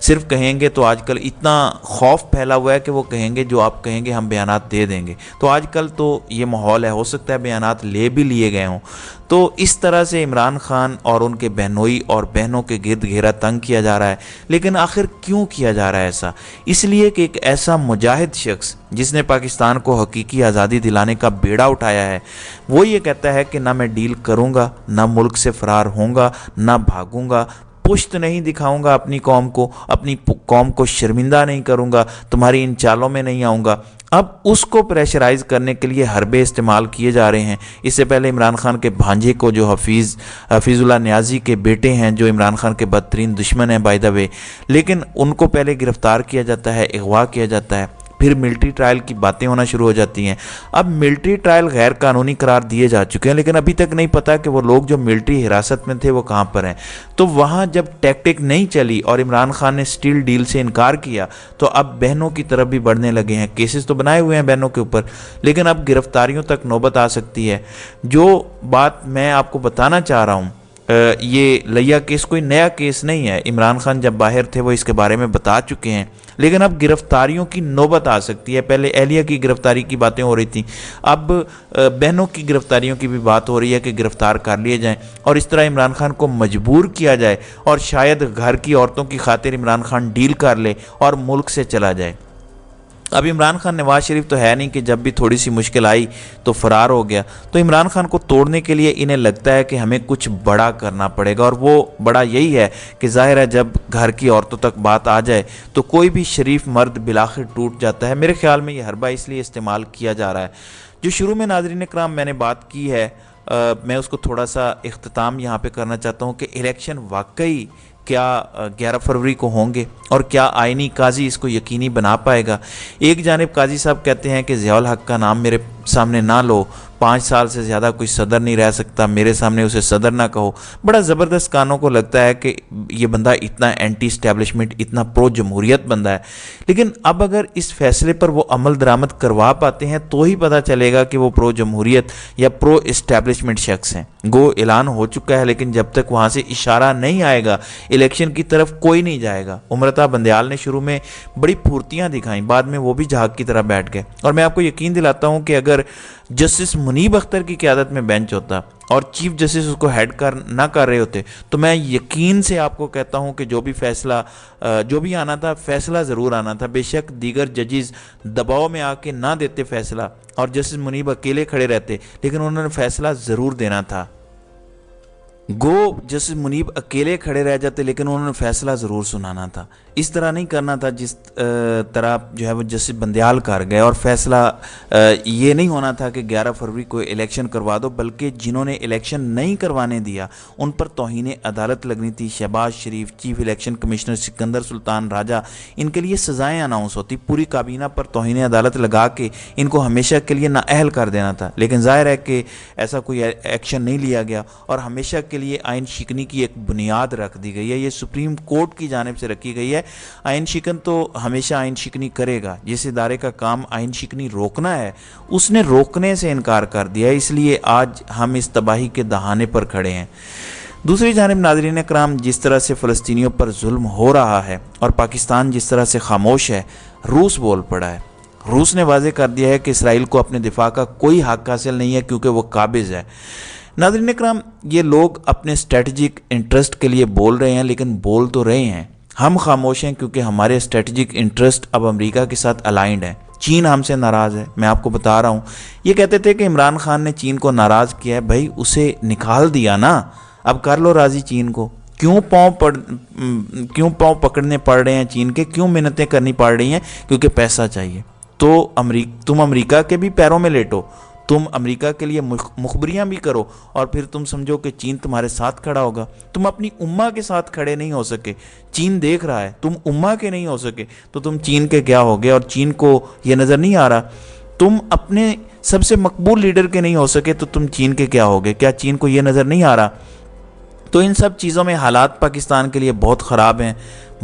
صرف کہیں گے تو آج کل اتنا خوف پھیلا ہوا ہے کہ وہ کہیں گے جو آپ کہیں گے ہم بیانات دے دیں گے. تو آج کل تو یہ ماحول ہے, ہو سکتا ہے بیانات لے بھی لیے گئے ہوں. تو اس طرح سے عمران خان اور ان کے بہنوئی اور بہنوں کے گرد گھیرا تنگ کیا جا رہا ہے. لیکن آخر کیوں کیا جا رہا ہے ایسا؟ اس لیے کہ ایک ایسا مجاہد شخص جس نے پاکستان کو حقیقی آزادی دلانے کا بیڑا اٹھایا ہے, وہ یہ کہتا ہے کہ نہ میں ڈیل کروں گا, نہ ملک سے فرار ہوں گا, نہ بھاگوں گا, پشت نہیں دکھاؤں گا اپنی قوم کو, اپنی قوم کو شرمندہ نہیں کروں گا, تمہاری ان چالوں میں نہیں آؤں گا. اب اس کو پریشرائز کرنے کے لیے حربے استعمال کیے جا رہے ہیں. اس سے پہلے عمران خان کے بھانجے کو, جو حفیظ اللہ نیازی کے بیٹے ہیں, جو عمران خان کے بدترین دشمن ہیں بائی دا وے, لیکن ان کو پہلے گرفتار کیا جاتا ہے, اغوا کیا جاتا ہے, پھر ملٹری ٹرائل کی باتیں ہونا شروع ہو جاتی ہیں. اب ملٹری ٹرائل غیر قانونی قرار دیے جا چکے ہیں, لیکن ابھی تک نہیں پتا کہ وہ لوگ جو ملٹری حراست میں تھے وہ کہاں پر ہیں. تو وہاں جب ٹیکٹک نہیں چلی اور عمران خان نے اسٹیل ڈیل سے انکار کیا, تو اب بہنوں کی طرف بھی بڑھنے لگے ہیں. کیسز تو بنائے ہوئے ہیں بہنوں کے اوپر, لیکن اب گرفتاریوں تک نوبت آ سکتی ہے. جو بات میں آپ کو بتانا چاہ رہا ہوں, یہ لیا کیس کوئی نیا کیس نہیں ہے. عمران خان جب باہر تھے وہ اس کے بارے میں بتا چکے ہیں, لیکن اب گرفتاریوں کی نوبت آ سکتی ہے. پہلے اہلیہ کی گرفتاری کی باتیں ہو رہی تھیں, اب بہنوں کی گرفتاریوں کی بھی بات ہو رہی ہے کہ گرفتار کر لیے جائیں, اور اس طرح عمران خان کو مجبور کیا جائے, اور شاید گھر کی عورتوں کی خاطر عمران خان ڈیل کر لے اور ملک سے چلا جائے. اب عمران خان نواز شریف تو ہے نہیں کہ جب بھی تھوڑی سی مشکل آئی تو فرار ہو گیا. تو عمران خان کو توڑنے کے لیے انہیں لگتا ہے کہ ہمیں کچھ بڑا کرنا پڑے گا, اور وہ بڑا یہی ہے کہ ظاہر ہے جب گھر کی عورتوں تک بات آ جائے تو کوئی بھی شریف مرد بالآخر ٹوٹ جاتا ہے. میرے خیال میں یہ حربہ اس لیے استعمال کیا جا رہا ہے. جو شروع میں ناظرین کرام میں نے بات کی ہے, میں اس کو تھوڑا سا اختتام یہاں پہ کرنا چاہتا ہوں کہ الیکشن واقعی کیا 11 فروری کو ہوں گے, اور کیا آئینی قاضی اس کو یقینی بنا پائے گا. ایک جانب قاضی صاحب کہتے ہیں کہ ضیاء الحق کا نام میرے سامنے نہ لو, 5 سال سے زیادہ کوئی صدر نہیں رہ سکتا, میرے سامنے اسے صدر نہ کہو. بڑا زبردست کانوں کو لگتا ہے کہ یہ بندہ اتنا اینٹی اسٹیبلشمنٹ, اتنا پرو جمہوریت بندہ ہے. لیکن اب اگر اس فیصلے پر وہ عمل درآمد کروا پاتے ہیں تو ہی پتہ چلے گا کہ وہ پرو جمہوریت یا پرو اسٹیبلشمنٹ شخص ہیں. گو اعلان ہو چکا ہے, لیکن جب تک وہاں سے اشارہ نہیں آئے گا الیکشن کی طرف کوئی نہیں جائے گا. امرتا بندیال نے شروع میں بڑی پھرتیاں دکھائیں, بعد میں وہ بھی جھاگ کی طرح بیٹھ گئے. اور میں آپ کو یقین دلاتا ہوں کہ اگر جسٹس منیب اختر کی قیادت میں بینچ ہوتا اور چیف جسٹس اس کو ہیڈ نہ کر رہے ہوتے, تو میں یقین سے آپ کو کہتا ہوں کہ جو بھی فیصلہ جو بھی آنا تھا, فیصلہ ضرور آنا تھا. بے شک دیگر ججز دباؤ میں آ کے نہ دیتے فیصلہ, اور جسٹس منیب اکیلے کھڑے رہتے, لیکن انہوں نے فیصلہ ضرور دینا تھا. گو جسٹس منیب اکیلے کھڑے رہ جاتے, لیکن انہوں نے فیصلہ ضرور سنانا تھا. اس طرح نہیں کرنا تھا جس طرح جو ہے وہ جسٹس بندیال کر گئے, اور فیصلہ یہ نہیں ہونا تھا کہ 11 فروری کو الیکشن کروا دو, بلکہ جنہوں نے الیکشن نہیں کروانے دیا ان پر توہین عدالت لگنی تھی. شہباز شریف, چیف الیکشن کمشنر سکندر سلطان راجہ, ان کے لیے سزائیں اناؤنس ہوتی. پوری کابینہ پر توہین عدالت لگا کے ان کو ہمیشہ کے لیے نااہل کر دینا تھا. لیکن ظاہر ہے کہ ایسا کوئی ایکشن نہیں لیا گیا, اور ہمیشہ کے لیے آئین شکنی کی ایک بنیاد رکھ دی گئی ہے. یہ سپریم کورٹ کی جانب سے رکھی گئی ہے. آئین شکن تو ہمیشہ آئین شکنی کرے گا. جس ادارے کا کام آئین شکنی روکنا ہے, اس نے روکنے سے انکار کر دیا, اس لیے آج ہم اس تباہی کے دہانے پر کھڑے ہیں. دوسری جانب ناظرین اکرام, جس طرح سے فلسطینیوں پر ظلم ہو رہا ہے اور پاکستان جس طرح سے خاموش ہے, روس بول پڑا ہے. روس نے واضح کر دیا ہے کہ اسرائیل کو اپنے دفاع کا کوئی حق حاصل نہیں ہے کیونکہ وہ قابض ہے. ناظرین اکرام, یہ لوگ اپنے اسٹریٹجک انٹرسٹ کے لیے بول رہے ہیں, لیکن بول تو رہے ہیں. ہم خاموش ہیں کیونکہ ہمارے اسٹریٹجک انٹرسٹ اب امریکہ کے ساتھ الائنڈ ہیں. چین ہم سے ناراض ہے, میں آپ کو بتا رہا ہوں. یہ کہتے تھے کہ عمران خان نے چین کو ناراض کیا ہے. بھائی اسے نکال دیا نا, اب کر لو راضی چین کو. کیوں پاؤں پکڑنے پڑ رہے ہیں چین کے, کیوں منتیں کرنی پڑ رہی ہیں؟ کیونکہ پیسہ چاہیے. تو تم امریکہ کے بھی پیروں میں لیٹو, تم امریکہ کے لیے مخبریاں بھی کرو, اور پھر تم سمجھو کہ چین تمہارے ساتھ کھڑا ہوگا. تم اپنی امہ کے ساتھ کھڑے نہیں ہو سکے, چین دیکھ رہا ہے, تم امہ کے نہیں ہو سکے, تو تم چین کے کیا ہوگے؟ اور چین کو یہ نظر نہیں آ رہا. تم اپنے سب سے مقبول لیڈر کے نہیں ہو سکے, تو تم چین کے کیا ہوگے؟ کیا چین کو یہ نظر نہیں آ رہا؟ تو ان سب چیزوں میں حالات پاکستان کے لیے بہت خراب ہیں،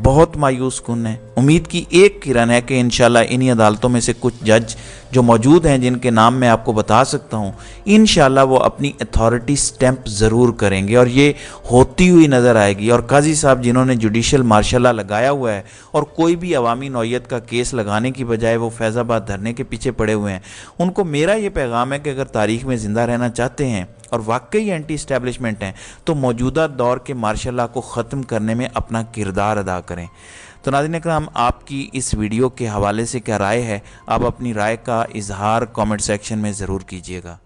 بہت مایوس کن ہیں۔ امید کی ایک کرن ہے کہ انشاءاللہ انہی عدالتوں میں سے کچھ جج جو موجود ہیں، جن کے نام میں آپ کو بتا سکتا ہوں، انشاءاللہ وہ اپنی اتھارٹی سٹیمپ ضرور کریں گے اور یہ ہوتی ہوئی نظر آئے گی۔ اور قاضی صاحب جنہوں نے جوڈیشل مارشل لا لگایا ہوا ہے اور کوئی بھی عوامی نوعیت کا کیس لگانے کی بجائے وہ فیض آباد دھرنے کے پیچھے پڑے ہوئے ہیں، ان کو میرا یہ پیغام ہے کہ اگر تاریخ میں زندہ رہنا چاہتے ہیں اور واقعی اینٹی اسٹیبلشمنٹ ہیں تو موجودہ دور کے مارشل لا کو ختم کرنے میں اپنا کردار ادا کریں۔ تو ناظرین اکرام، آپ کی اس ویڈیو کے حوالے سے کیا رائے ہے؟ آپ اپنی رائے کا اظہار کامنٹ سیکشن میں ضرور کیجیے گا۔